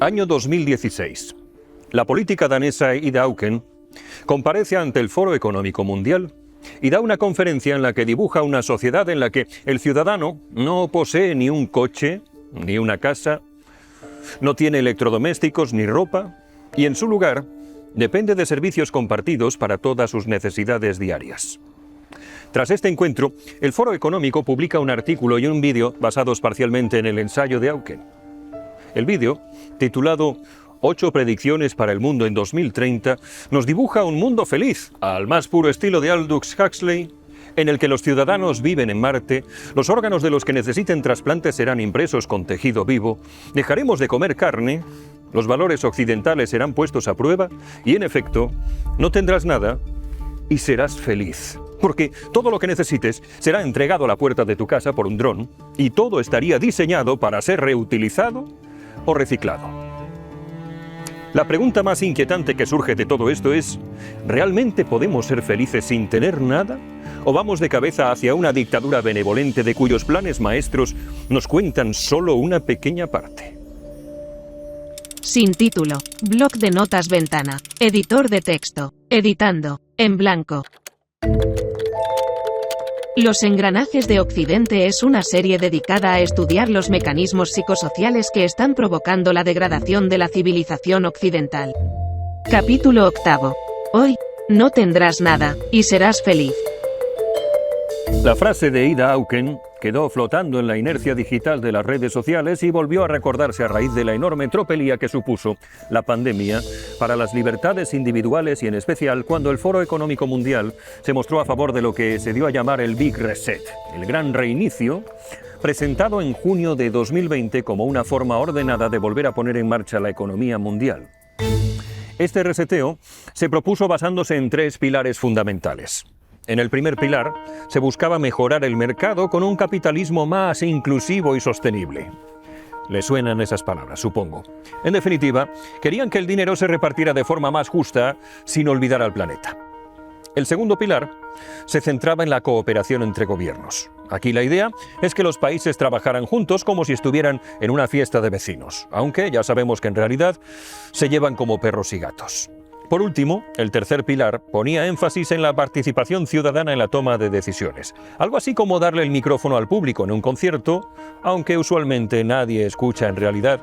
Año 2016. La política danesa Ida Auken comparece ante el Foro Económico Mundial y da una conferencia en la que dibuja una sociedad en la que el ciudadano no posee ni un coche, ni una casa, no tiene electrodomésticos ni ropa, y en su lugar depende de servicios compartidos para todas sus necesidades diarias. Tras este encuentro, el Foro Económico publica un artículo y un vídeo basados parcialmente en el ensayo de Auken. El vídeo, titulado 8 predicciones para el mundo en 2030, nos dibuja un mundo feliz, al más puro estilo de Aldous Huxley, en el que los ciudadanos viven en Marte, los órganos de los que necesiten trasplantes serán impresos con tejido vivo, dejaremos de comer carne, los valores occidentales serán puestos a prueba y, en efecto, no tendrás nada y serás feliz. Porque todo lo que necesites será entregado a la puerta de tu casa por un dron y todo estaría diseñado para ser reutilizado o reciclado. La pregunta más inquietante que surge de todo esto es, ¿realmente podemos ser felices sin tener nada? ¿O vamos de cabeza hacia una dictadura benevolente de cuyos planes maestros nos cuentan solo una pequeña parte? Sin título. Blog de notas ventana. Editor de texto. Editando. En blanco. Los engranajes de Occidente es una serie dedicada a estudiar los mecanismos psicosociales que están provocando la degradación de la civilización occidental. Capítulo 8. Hoy, no tendrás nada, y serás feliz. La frase de Ida Auken quedó flotando en la inercia digital de las redes sociales y volvió a recordarse a raíz de la enorme tropelía que supuso la pandemia para las libertades individuales y en especial cuando el Foro Económico Mundial se mostró a favor de lo que se dio a llamar el Big Reset, el gran reinicio, presentado en junio de 2020 como una forma ordenada de volver a poner en marcha la economía mundial. Este reseteo se propuso basándose en 3 pilares fundamentales. En el primer pilar, se buscaba mejorar el mercado con un capitalismo más inclusivo y sostenible. Le suenan esas palabras, supongo. En definitiva, querían que el dinero se repartiera de forma más justa, sin olvidar al planeta. El segundo pilar se centraba en la cooperación entre gobiernos. Aquí la idea es que los países trabajaran juntos como si estuvieran en una fiesta de vecinos, aunque ya sabemos que en realidad se llevan como perros y gatos. Por último, el tercer pilar ponía énfasis en la participación ciudadana en la toma de decisiones. Algo así como darle el micrófono al público en un concierto, aunque usualmente nadie escucha en realidad,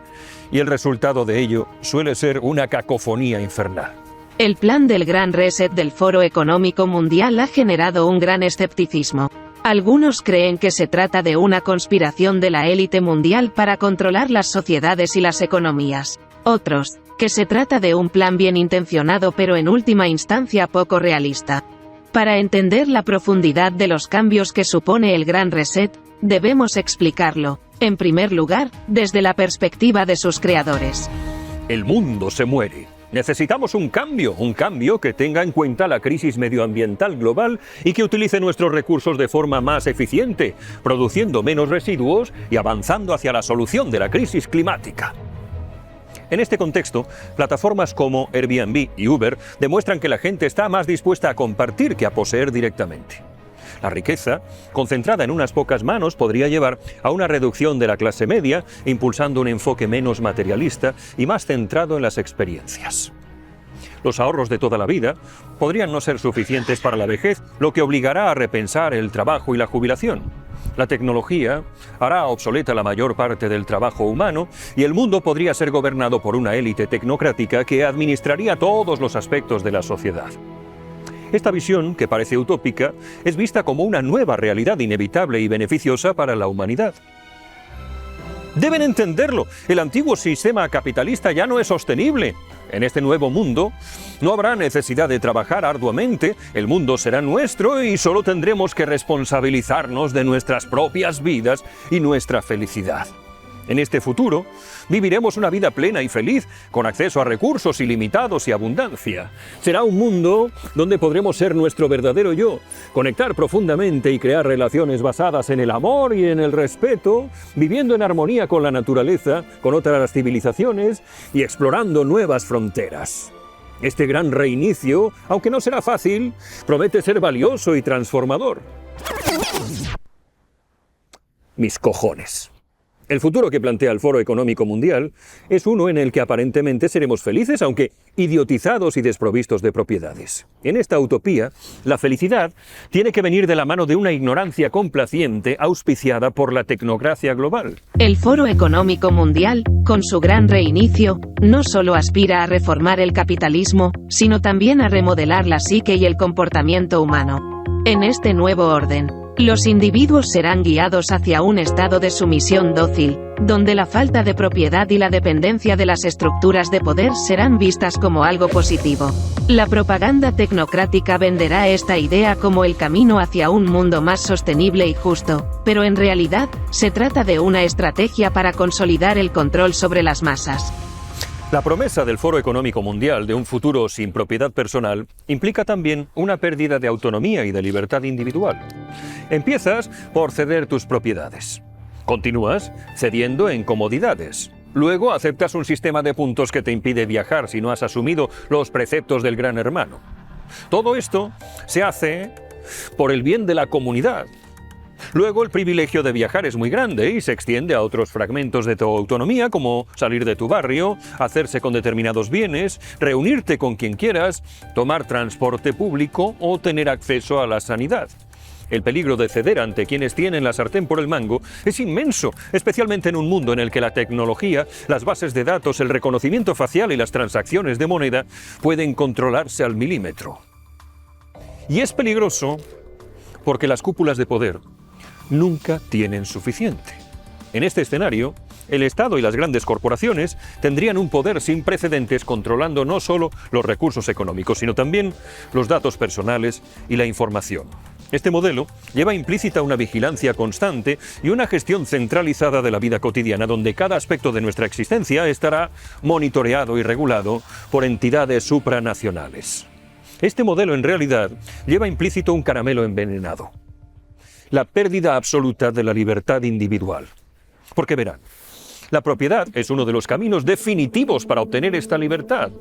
y el resultado de ello suele ser una cacofonía infernal. El plan del Gran Reset del Foro Económico Mundial ha generado un gran escepticismo. Algunos creen que se trata de una conspiración de la élite mundial para controlar las sociedades y las economías. Otros, que se trata de un plan bien intencionado pero en última instancia poco realista. Para entender la profundidad de los cambios que supone el Gran Reset, debemos explicarlo, en primer lugar, desde la perspectiva de sus creadores. El mundo se muere. Necesitamos un cambio que tenga en cuenta la crisis medioambiental global y que utilice nuestros recursos de forma más eficiente, produciendo menos residuos y avanzando hacia la solución de la crisis climática. En este contexto, plataformas como Airbnb y Uber demuestran que la gente está más dispuesta a compartir que a poseer directamente. La riqueza, concentrada en unas pocas manos, podría llevar a una reducción de la clase media, impulsando un enfoque menos materialista y más centrado en las experiencias. Los ahorros de toda la vida podrían no ser suficientes para la vejez, lo que obligará a repensar el trabajo y la jubilación. La tecnología hará obsoleta la mayor parte del trabajo humano y el mundo podría ser gobernado por una élite tecnocrática que administraría todos los aspectos de la sociedad. Esta visión, que parece utópica, es vista como una nueva realidad inevitable y beneficiosa para la humanidad. Deben entenderlo, el antiguo sistema capitalista ya no es sostenible. En este nuevo mundo no habrá necesidad de trabajar arduamente, el mundo será nuestro y solo tendremos que responsabilizarnos de nuestras propias vidas y nuestra felicidad. En este futuro, viviremos una vida plena y feliz, con acceso a recursos ilimitados y abundancia. Será un mundo donde podremos ser nuestro verdadero yo, conectar profundamente y crear relaciones basadas en el amor y en el respeto, viviendo en armonía con la naturaleza, con otras civilizaciones y explorando nuevas fronteras. Este gran reinicio, aunque no será fácil, promete ser valioso y transformador. Mis cojones. El futuro que plantea el Foro Económico Mundial es uno en el que aparentemente seremos felices, aunque idiotizados y desprovistos de propiedades. En esta utopía, la felicidad tiene que venir de la mano de una ignorancia complaciente auspiciada por la tecnocracia global. El Foro Económico Mundial, con su gran reinicio, no solo aspira a reformar el capitalismo, sino también a remodelar la psique y el comportamiento humano. En este nuevo orden, los individuos serán guiados hacia un estado de sumisión dócil, donde la falta de propiedad y la dependencia de las estructuras de poder serán vistas como algo positivo. La propaganda tecnocrática venderá esta idea como el camino hacia un mundo más sostenible y justo, pero en realidad, se trata de una estrategia para consolidar el control sobre las masas. La promesa del Foro Económico Mundial de un futuro sin propiedad personal implica también una pérdida de autonomía y de libertad individual. Empiezas por ceder tus propiedades. Continúas cediendo en comodidades. Luego aceptas un sistema de puntos que te impide viajar si no has asumido los preceptos del Gran Hermano. Todo esto se hace por el bien de la comunidad. Luego el privilegio de viajar es muy grande y se extiende a otros fragmentos de tu autonomía, como salir de tu barrio, hacerse con determinados bienes, reunirte con quien quieras, tomar transporte público o tener acceso a la sanidad. El peligro de ceder ante quienes tienen la sartén por el mango es inmenso, especialmente en un mundo en el que la tecnología, las bases de datos, el reconocimiento facial y las transacciones de moneda pueden controlarse al milímetro. Y es peligroso porque las cúpulas de poder nunca tienen suficiente. En este escenario, el Estado y las grandes corporaciones tendrían un poder sin precedentes controlando no solo los recursos económicos, sino también los datos personales y la información. Este modelo lleva implícita una vigilancia constante y una gestión centralizada de la vida cotidiana, donde cada aspecto de nuestra existencia estará monitoreado y regulado por entidades supranacionales. Este modelo, en realidad, lleva implícito un caramelo envenenado: la pérdida absoluta de la libertad individual. Porque verán, la propiedad es uno de los caminos definitivos para obtener esta libertad.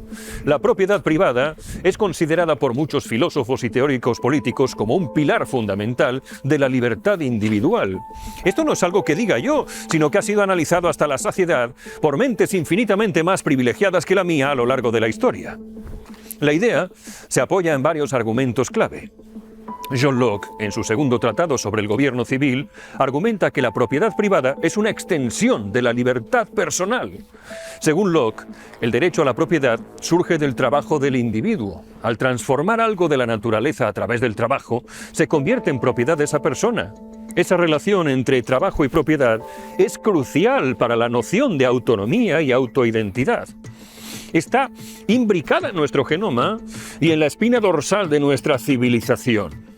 La propiedad privada es considerada por muchos filósofos y teóricos políticos como un pilar fundamental de la libertad individual. Esto no es algo que diga yo, sino que ha sido analizado hasta la saciedad por mentes infinitamente más privilegiadas que la mía a lo largo de la historia. La idea se apoya en varios argumentos clave. John Locke, en su segundo tratado sobre el gobierno civil, argumenta que la propiedad privada es una extensión de la libertad personal. Según Locke, el derecho a la propiedad surge del trabajo del individuo. Al transformar algo de la naturaleza a través del trabajo, se convierte en propiedad de esa persona. Esa relación entre trabajo y propiedad es crucial para la noción de autonomía y autoidentidad. Está imbricada en nuestro genoma y en la espina dorsal de nuestra civilización.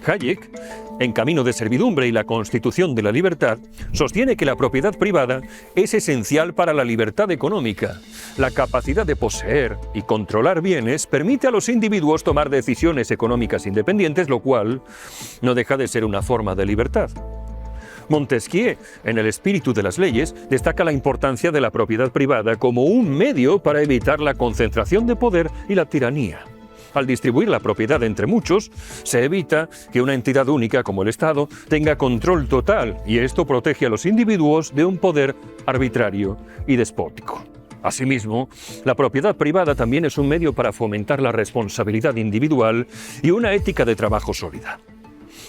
Hayek, en Camino de Servidumbre y la Constitución de la Libertad, sostiene que la propiedad privada es esencial para la libertad económica. La capacidad de poseer y controlar bienes permite a los individuos tomar decisiones económicas independientes, lo cual no deja de ser una forma de libertad. Montesquieu, en El espíritu de las leyes, destaca la importancia de la propiedad privada como un medio para evitar la concentración de poder y la tiranía. Al distribuir la propiedad entre muchos, se evita que una entidad única como el Estado tenga control total, y esto protege a los individuos de un poder arbitrario y despótico. Asimismo, la propiedad privada también es un medio para fomentar la responsabilidad individual y una ética de trabajo sólida.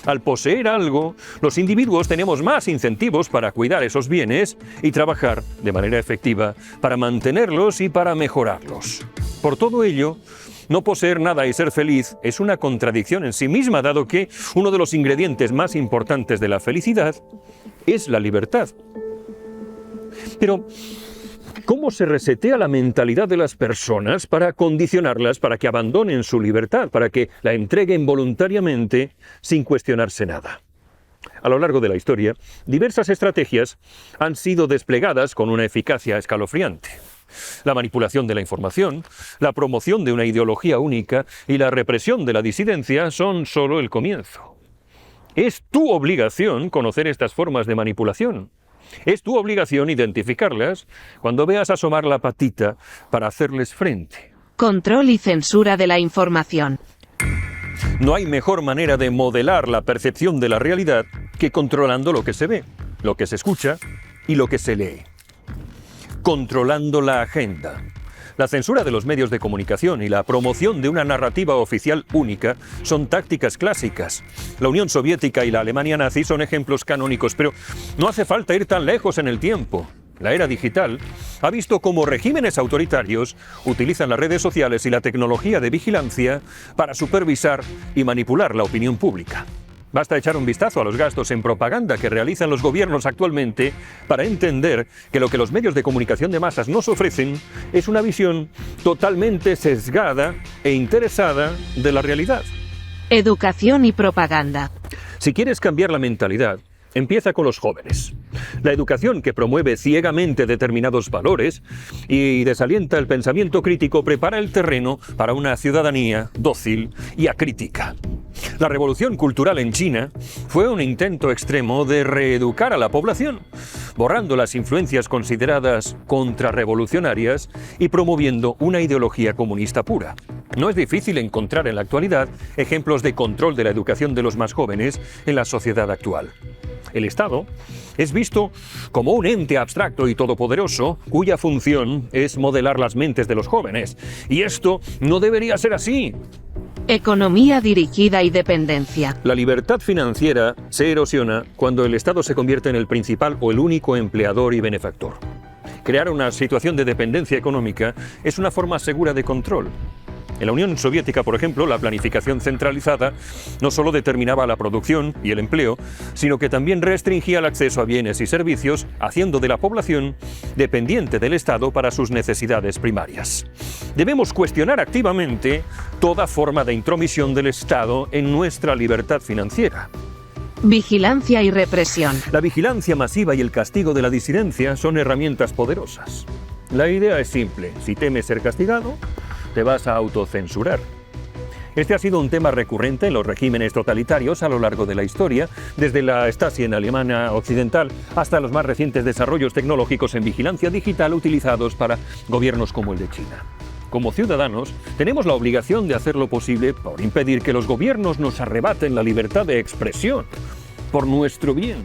Al poseer algo, los individuos tenemos más incentivos para cuidar esos bienes y trabajar de manera efectiva para mantenerlos y para mejorarlos. Por todo ello, no poseer nada y ser feliz es una contradicción en sí misma, dado que uno de los ingredientes más importantes de la felicidad es la libertad. Pero, ¿cómo se resetea la mentalidad de las personas para condicionarlas para que abandonen su libertad, para que la entreguen voluntariamente sin cuestionarse nada? A lo largo de la historia, diversas estrategias han sido desplegadas con una eficacia escalofriante. La manipulación de la información, la promoción de una ideología única y la represión de la disidencia son solo el comienzo. Es tu obligación conocer estas formas de manipulación. Es tu obligación identificarlas cuando veas asomar la patita para hacerles frente. Control y censura de la información. No hay mejor manera de modelar la percepción de la realidad que controlando lo que se ve, lo que se escucha y lo que se lee. Controlando la agenda. La censura de los medios de comunicación y la promoción de una narrativa oficial única son tácticas clásicas. La Unión Soviética y la Alemania nazi son ejemplos canónicos, pero no hace falta ir tan lejos en el tiempo. La era digital ha visto cómo regímenes autoritarios utilizan las redes sociales y la tecnología de vigilancia para supervisar y manipular la opinión pública. Basta echar un vistazo a los gastos en propaganda que realizan los gobiernos actualmente para entender que lo que los medios de comunicación de masas nos ofrecen es una visión totalmente sesgada e interesada de la realidad. Educación y propaganda. Si quieres cambiar la mentalidad, empieza con los jóvenes. La educación que promueve ciegamente determinados valores y desalienta el pensamiento crítico prepara el terreno para una ciudadanía dócil y acrítica. La revolución cultural en China fue un intento extremo de reeducar a la población, borrando las influencias consideradas contrarrevolucionarias y promoviendo una ideología comunista pura. No es difícil encontrar en la actualidad ejemplos de control de la educación de los más jóvenes en la sociedad actual. El Estado es visto como un ente abstracto y todopoderoso cuya función es modelar las mentes de los jóvenes. Y esto no debería ser así. Economía dirigida y dependencia. La libertad financiera se erosiona cuando el Estado se convierte en el principal o el único empleador y benefactor. Crear una situación de dependencia económica es una forma segura de control. En la Unión Soviética, por ejemplo, la planificación centralizada no solo determinaba la producción y el empleo, sino que también restringía el acceso a bienes y servicios, haciendo de la población dependiente del Estado para sus necesidades primarias. Debemos cuestionar activamente toda forma de intromisión del Estado en nuestra libertad financiera. Vigilancia y represión. La vigilancia masiva y el castigo de la disidencia son herramientas poderosas. La idea es simple: si temes ser castigado, te vas a autocensurar. Este ha sido un tema recurrente en los regímenes totalitarios a lo largo de la historia, desde la Stasi en Alemania Occidental hasta los más recientes desarrollos tecnológicos en vigilancia digital utilizados para gobiernos como el de China. Como ciudadanos, tenemos la obligación de hacer lo posible por impedir que los gobiernos nos arrebaten la libertad de expresión, por nuestro bien.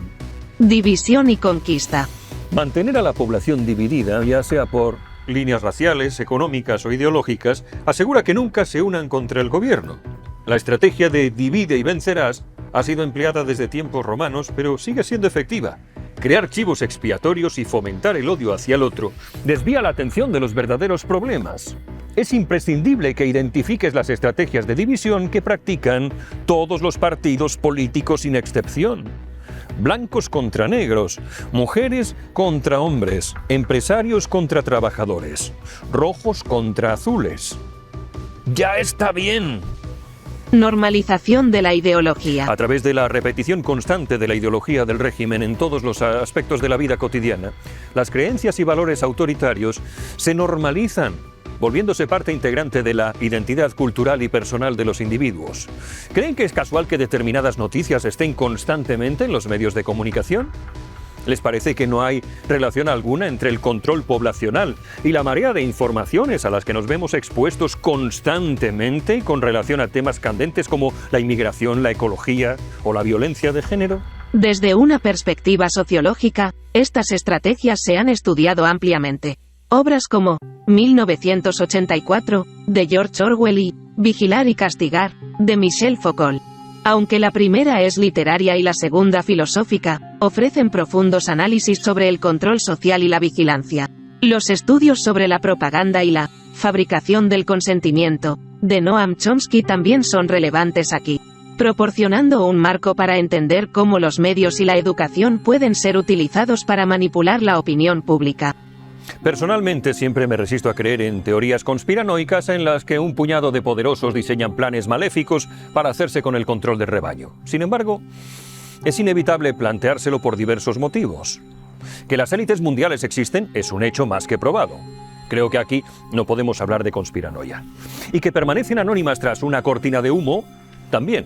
División y conquista. Mantener a la población dividida, ya sea por líneas raciales, económicas o ideológicas, asegura que nunca se unan contra el gobierno. La estrategia de divide y vencerás ha sido empleada desde tiempos romanos, pero sigue siendo efectiva. Crear chivos expiatorios y fomentar el odio hacia el otro desvía la atención de los verdaderos problemas. Es imprescindible que identifiques las estrategias de división que practican todos los partidos políticos sin excepción. Blancos contra negros, mujeres contra hombres, empresarios contra trabajadores, rojos contra azules. ¡Ya está bien! Normalización de la ideología. A través de la repetición constante de la ideología del régimen en todos los aspectos de la vida cotidiana, las creencias y valores autoritarios se normalizan, volviéndose parte integrante de la identidad cultural y personal de los individuos. ¿Creen que es casual que determinadas noticias estén constantemente en los medios de comunicación? ¿Les parece que no hay relación alguna entre el control poblacional y la marea de informaciones a las que nos vemos expuestos constantemente con relación a temas candentes como la inmigración, la ecología o la violencia de género? Desde una perspectiva sociológica, estas estrategias se han estudiado ampliamente. Obras como 1984, de George Orwell y Vigilar y castigar, de Michel Foucault. Aunque la primera es literaria y la segunda filosófica, ofrecen profundos análisis sobre el control social y la vigilancia. Los estudios sobre la propaganda y la fabricación del consentimiento, de Noam Chomsky, también son relevantes aquí, proporcionando un marco para entender cómo los medios y la educación pueden ser utilizados para manipular la opinión pública. Personalmente siempre me resisto a creer en teorías conspiranoicas en las que un puñado de poderosos diseñan planes maléficos para hacerse con el control del rebaño. Sin embargo, es inevitable planteárselo por diversos motivos. Que las élites mundiales existen es un hecho más que probado. Creo que aquí no podemos hablar de conspiranoia. Y que permanecen anónimas tras una cortina de humo, también.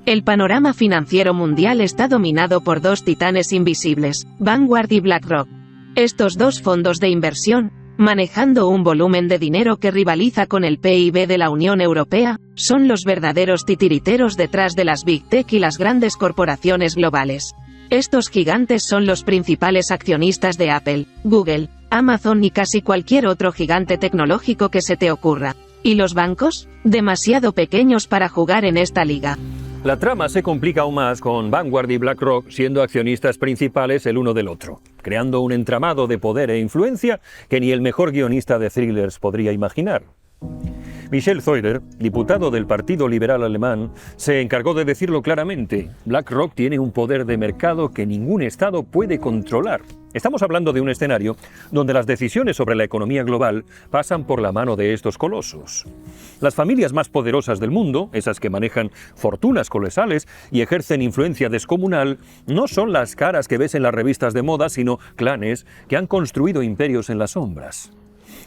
El panorama financiero mundial está dominado por dos titanes invisibles, Vanguard y BlackRock. Estos dos fondos de inversión, manejando un volumen de dinero que rivaliza con el PIB de la Unión Europea, son los verdaderos titiriteros detrás de las Big Tech y las grandes corporaciones globales. Estos gigantes son los principales accionistas de Apple, Google, Amazon y casi cualquier otro gigante tecnológico que se te ocurra. ¿Y los bancos? Demasiado pequeños para jugar en esta liga. La trama se complica aún más con Vanguard y BlackRock siendo accionistas principales el uno del otro, creando un entramado de poder e influencia que ni el mejor guionista de thrillers podría imaginar. Michel Theurer, diputado del Partido Liberal Alemán, se encargó de decirlo claramente: BlackRock tiene un poder de mercado que ningún Estado puede controlar. Estamos hablando de un escenario donde las decisiones sobre la economía global pasan por la mano de estos colosos. Las familias más poderosas del mundo, esas que manejan fortunas colosales y ejercen influencia descomunal, no son las caras que ves en las revistas de moda, sino clanes que han construido imperios en las sombras.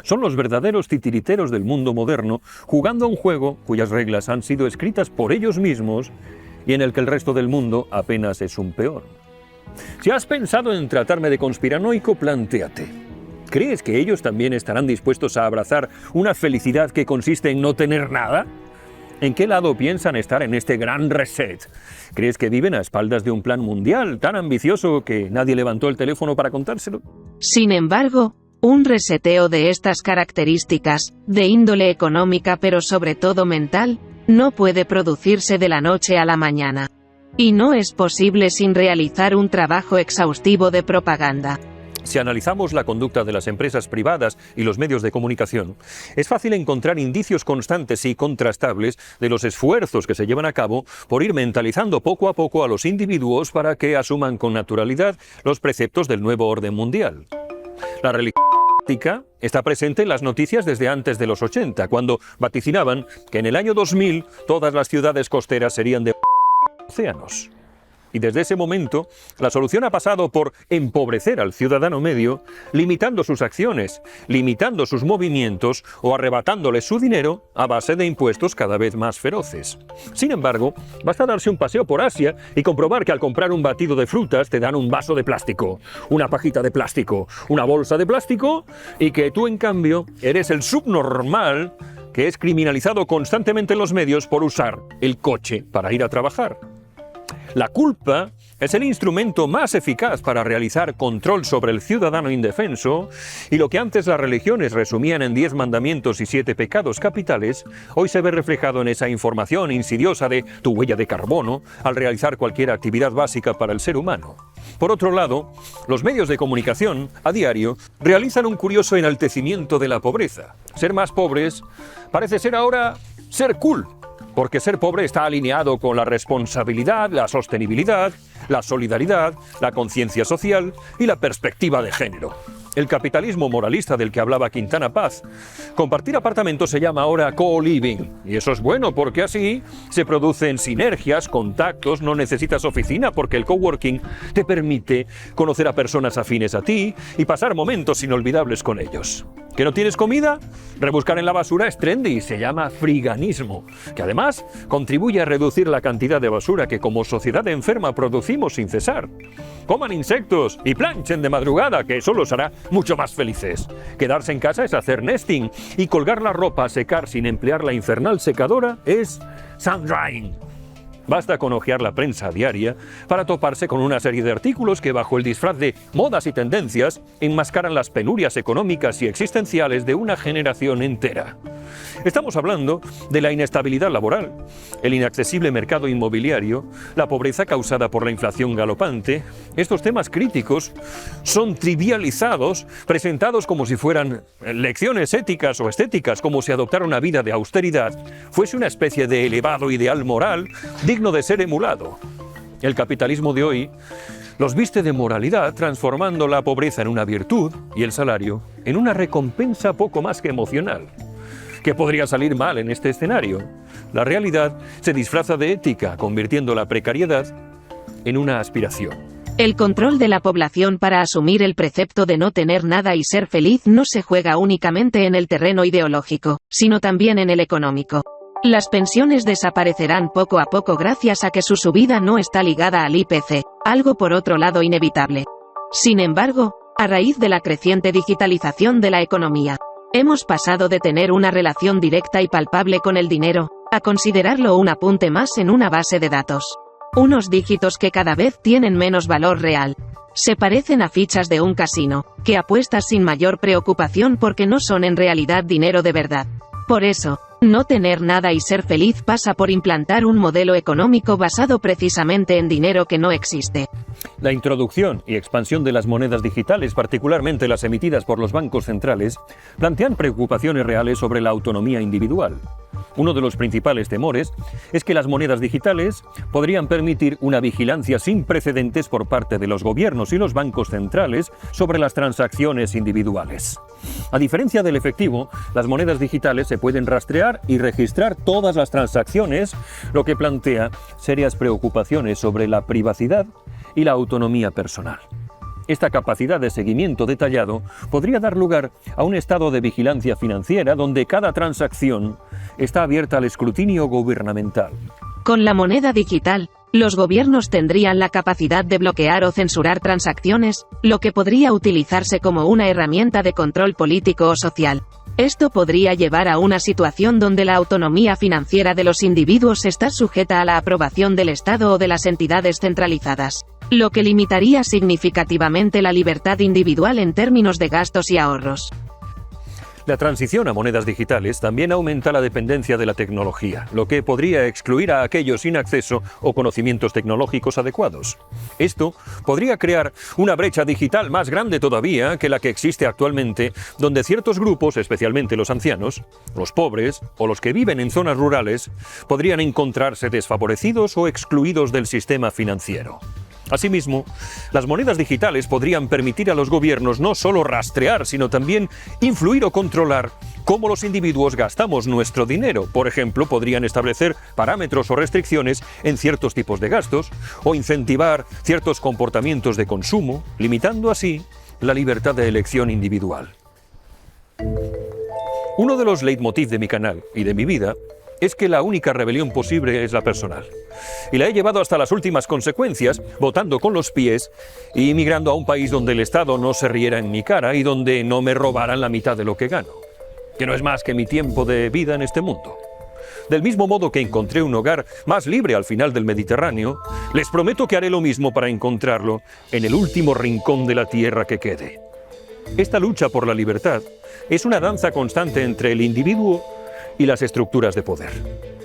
Son los verdaderos titiriteros del mundo moderno, jugando a un juego cuyas reglas han sido escritas por ellos mismos y en el que el resto del mundo apenas es un peón. Si has pensado en tratarme de conspiranoico, plantéate. ¿Crees que ellos también estarán dispuestos a abrazar una felicidad que consiste en no tener nada? ¿En qué lado piensan estar en este gran reset? ¿Crees que viven a espaldas de un plan mundial tan ambicioso que nadie levantó el teléfono para contárselo? Sin embargo, un reseteo de estas características, de índole económica pero sobre todo mental, no puede producirse de la noche a la mañana. Y no es posible sin realizar un trabajo exhaustivo de propaganda. Si analizamos la conducta de las empresas privadas y los medios de comunicación, es fácil encontrar indicios constantes y contrastables de los esfuerzos que se llevan a cabo por ir mentalizando poco a poco a los individuos para que asuman con naturalidad los preceptos del nuevo orden mundial. La religión está presente en las noticias desde antes de los 80, cuando vaticinaban que en el año 2000 todas las ciudades costeras serían de océanos. Y desde ese momento, la solución ha pasado por empobrecer al ciudadano medio, limitando sus acciones, limitando sus movimientos o arrebatándole su dinero a base de impuestos cada vez más feroces. Sin embargo, basta darse un paseo por Asia y comprobar que al comprar un batido de frutas te dan un vaso de plástico, una pajita de plástico, una bolsa de plástico, y que tú, en cambio, eres el subnormal que es criminalizado constantemente en los medios por usar el coche para ir a trabajar. La culpa es el instrumento más eficaz para realizar control sobre el ciudadano indefenso, y lo que antes las religiones resumían en 10 mandamientos y 7 pecados capitales, hoy se ve reflejado en esa información insidiosa de tu huella de carbono al realizar cualquier actividad básica para el ser humano. Por otro lado, los medios de comunicación, a diario, realizan un curioso enaltecimiento de la pobreza. Ser más pobres parece ser ahora ser cool, porque ser pobre está alineado con la responsabilidad, la sostenibilidad, la solidaridad, la conciencia social y la perspectiva de género. El capitalismo moralista del que hablaba Quintana Paz. Compartir apartamentos se llama ahora co-living, y eso es bueno porque así se producen sinergias, contactos, no necesitas oficina porque el coworking te permite conocer a personas afines a ti y pasar momentos inolvidables con ellos. ¿Que no tienes comida? Rebuscar en la basura es trendy y se llama friganismo, que además contribuye a reducir la cantidad de basura que como sociedad enferma producimos sin cesar. Coman insectos y planchen de madrugada, que eso los hará mucho más felices. Quedarse en casa es hacer nesting, y colgar la ropa a secar sin emplear la infernal secadora es sun drying. Basta con hojear la prensa diaria para toparse con una serie de artículos que, bajo el disfraz de modas y tendencias, enmascaran las penurias económicas y existenciales de una generación entera. Estamos hablando de la inestabilidad laboral, el inaccesible mercado inmobiliario, la pobreza causada por la inflación galopante. Estos temas críticos son trivializados, presentados como si fueran lecciones éticas o estéticas, como si adoptar una vida de austeridad fuese una especie de elevado ideal moral digno de ser emulado. El capitalismo de hoy los viste de moralidad, transformando la pobreza en una virtud y el salario en una recompensa poco más que emocional. ¿Qué podría salir mal en este escenario? La realidad se disfraza de ética, convirtiendo la precariedad en una aspiración. El control de la población para asumir el precepto de no tener nada y ser feliz no se juega únicamente en el terreno ideológico, sino también en el económico. Las pensiones desaparecerán poco a poco gracias a que su subida no está ligada al IPC, algo por otro lado inevitable. Sin embargo, a raíz de la creciente digitalización de la economía, hemos pasado de tener una relación directa y palpable con el dinero, a considerarlo un apunte más en una base de datos. Unos dígitos que cada vez tienen menos valor real. Se parecen a fichas de un casino, que apuestas sin mayor preocupación porque no son en realidad dinero de verdad. Por eso, no tener nada y ser feliz pasa por implantar un modelo económico basado precisamente en dinero que no existe. La introducción y expansión de las monedas digitales, particularmente las emitidas por los bancos centrales, plantean preocupaciones reales sobre la autonomía individual. Uno de los principales temores es que las monedas digitales podrían permitir una vigilancia sin precedentes por parte de los gobiernos y los bancos centrales sobre las transacciones individuales. A diferencia del efectivo, las monedas digitales se pueden rastrear y registrar todas las transacciones, lo que plantea serias preocupaciones sobre la privacidad y la autonomía personal. Esta capacidad de seguimiento detallado podría dar lugar a un estado de vigilancia financiera donde cada transacción está abierta al escrutinio gubernamental. Con la moneda digital, los gobiernos tendrían la capacidad de bloquear o censurar transacciones, lo que podría utilizarse como una herramienta de control político o social. Esto podría llevar a una situación donde la autonomía financiera de los individuos está sujeta a la aprobación del Estado o de las entidades centralizadas, lo que limitaría significativamente la libertad individual en términos de gastos y ahorros. La transición a monedas digitales también aumenta la dependencia de la tecnología, lo que podría excluir a aquellos sin acceso o conocimientos tecnológicos adecuados. Esto podría crear una brecha digital más grande todavía que la que existe actualmente, donde ciertos grupos, especialmente los ancianos, los pobres o los que viven en zonas rurales, podrían encontrarse desfavorecidos o excluidos del sistema financiero. Asimismo, las monedas digitales podrían permitir a los gobiernos no solo rastrear, sino también influir o controlar cómo los individuos gastamos nuestro dinero. Por ejemplo, podrían establecer parámetros o restricciones en ciertos tipos de gastos o incentivar ciertos comportamientos de consumo, limitando así la libertad de elección individual. Uno de los leitmotiv de mi canal y de mi vida es que la única rebelión posible es la personal. Y la he llevado hasta las últimas consecuencias, votando con los pies y emigrando a un país donde el Estado no se riera en mi cara y donde no me robaran la mitad de lo que gano, que no es más que mi tiempo de vida en este mundo. Del mismo modo que encontré un hogar más libre al final del Mediterráneo, les prometo que haré lo mismo para encontrarlo en el último rincón de la tierra que quede. Esta lucha por la libertad es una danza constante entre el individuo y las estructuras de poder.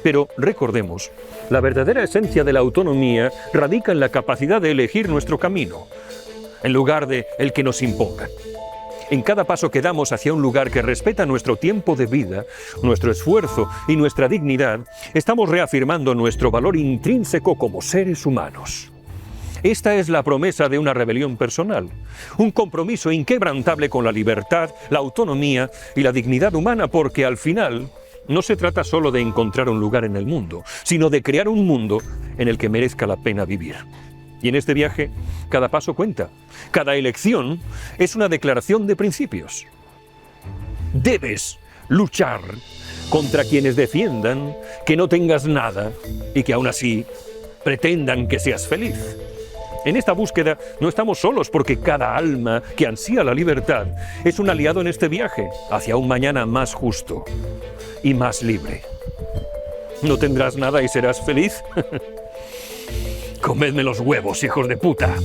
Pero recordemos, la verdadera esencia de la autonomía radica en la capacidad de elegir nuestro camino, en lugar de el que nos impongan. En cada paso que damos hacia un lugar que respeta nuestro tiempo de vida, nuestro esfuerzo y nuestra dignidad, estamos reafirmando nuestro valor intrínseco como seres humanos. Esta es la promesa de una rebelión personal, un compromiso inquebrantable con la libertad, la autonomía y la dignidad humana, porque al final no se trata solo de encontrar un lugar en el mundo, sino de crear un mundo en el que merezca la pena vivir. Y en este viaje, cada paso cuenta. Cada elección es una declaración de principios. Debes luchar contra quienes defiendan que no tengas nada y que aún así pretendan que seas feliz. En esta búsqueda no estamos solos, porque cada alma que ansía la libertad es un aliado en este viaje hacia un mañana más justo y más libre. ¿No tendrás nada y serás feliz? Comedme los huevos, hijos de puta.